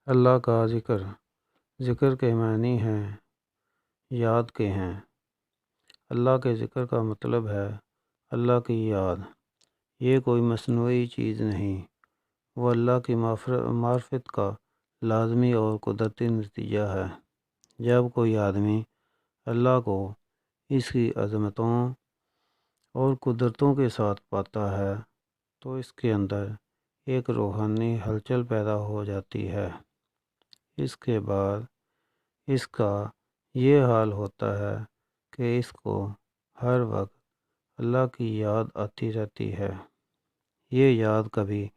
اللہ کا ذکر۔ ذکر کے معنی ہیں یاد کے ہیں۔ اللہ کے ذکر کا مطلب ہے اللہ کی یاد۔ یہ کوئی مصنوعی چیز نہیں، وہ اللہ کی معرفت کا لازمی اور قدرتی نتیجہ ہے۔ جب کوئی آدمی اللہ کو اس کی عظمتوں اور قدرتوں کے ساتھ پاتا ہے تو اس کے اندر ایک روحانی ہلچل پیدا ہو جاتی ہے۔ اس کے بعد اس کا یہ حال ہوتا ہے کہ اس کو ہر وقت اللہ کی یاد آتی رہتی ہے۔ یہ یاد کبھی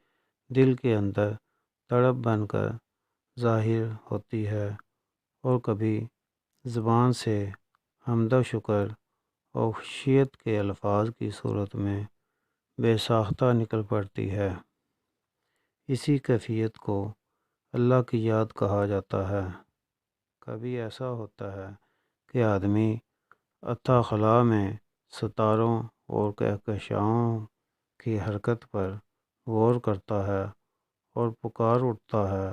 دل کے اندر تڑپ بن کر ظاہر ہوتی ہے اور کبھی زبان سے حمد و شکر اور خشیت کے الفاظ کی صورت میں بے ساختہ نکل پڑتی ہے۔ اسی کیفیت کو اللہ کی یاد کہا جاتا ہے۔ کبھی ایسا ہوتا ہے کہ آدمی اتھاہ خلا میں ستاروں اور کہکشاؤں کی حرکت پر غور کرتا ہے اور پکار اٹھتا ہے،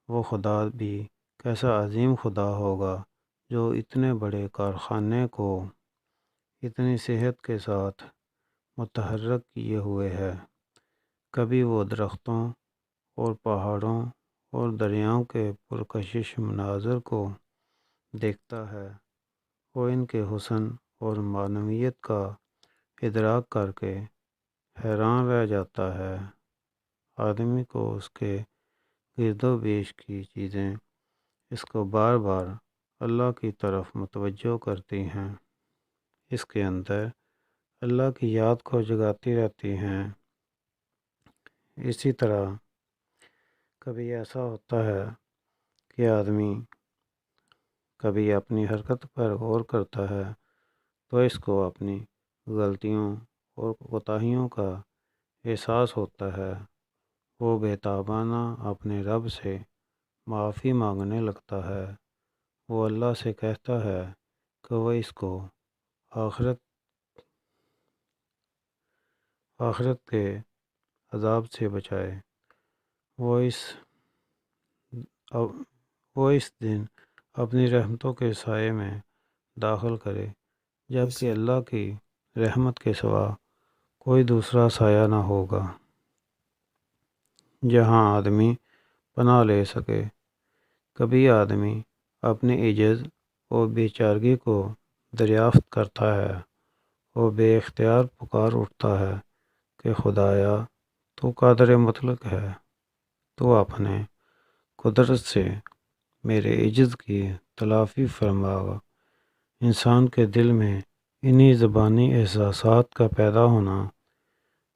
وہ خدا بھی کیسا عظیم خدا ہوگا جو اتنے بڑے کارخانے کو اتنی صحت کے ساتھ متحرک کیے ہوئے ہے۔ کبھی وہ درختوں اور پہاڑوں اور دریاؤں کے پرکشش مناظر کو دیکھتا ہے اور ان کے حسن اور معنویت کا ادراک کر کے حیران رہ جاتا ہے۔ آدمی کو اس کے گرد و پیش کی چیزیں اس کو بار بار اللہ کی طرف متوجہ کرتی ہیں، اس کے اندر اللہ کی یاد کو جگاتی رہتی ہیں۔ اسی طرح کبھی ایسا ہوتا ہے کہ آدمی کبھی اپنی حرکت پر غور کرتا ہے تو اس کو اپنی غلطیوں اور کوتاہیوں کا احساس ہوتا ہے۔ وہ بے تابانہ اپنے رب سے معافی مانگنے لگتا ہے۔ وہ اللہ سے کہتا ہے کہ وہ اس کو آخرت کے عذاب سے بچائے۔ وہ اس دن اپنی رحمتوں کے سائے میں داخل کرے جبکہ اللہ کی رحمت کے سوا کوئی دوسرا سایہ نہ ہوگا جہاں آدمی پناہ لے سکے۔ کبھی آدمی اپنے عجز اور بیچارگی کو دریافت کرتا ہے اور بے اختیار پکار اٹھتا ہے کہ خدایا تو قادر مطلق ہے، تو اپنے قدرت سے میرے عجز کی تلافی فرما۔ انسان کے دل میں انہی زبانی احساسات کا پیدا ہونا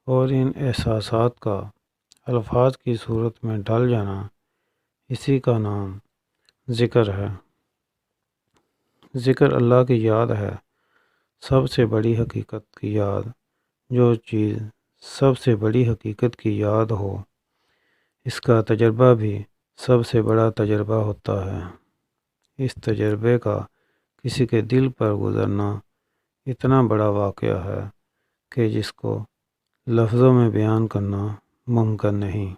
اور ان احساسات کا الفاظ کی صورت میں ڈھل جانا، اسی کا نام ذکر ہے۔ ذکر اللہ کی یاد ہے، سب سے بڑی حقیقت کی یاد۔ جو چیز سب سے بڑی حقیقت کی یاد ہو، اس کا تجربہ بھی سب سے بڑا تجربہ ہوتا ہے۔ اس تجربے کا کسی کے دل پر گزرنا اتنا بڑا واقعہ ہے کہ جس کو لفظوں میں بیان کرنا ممکن نہیں۔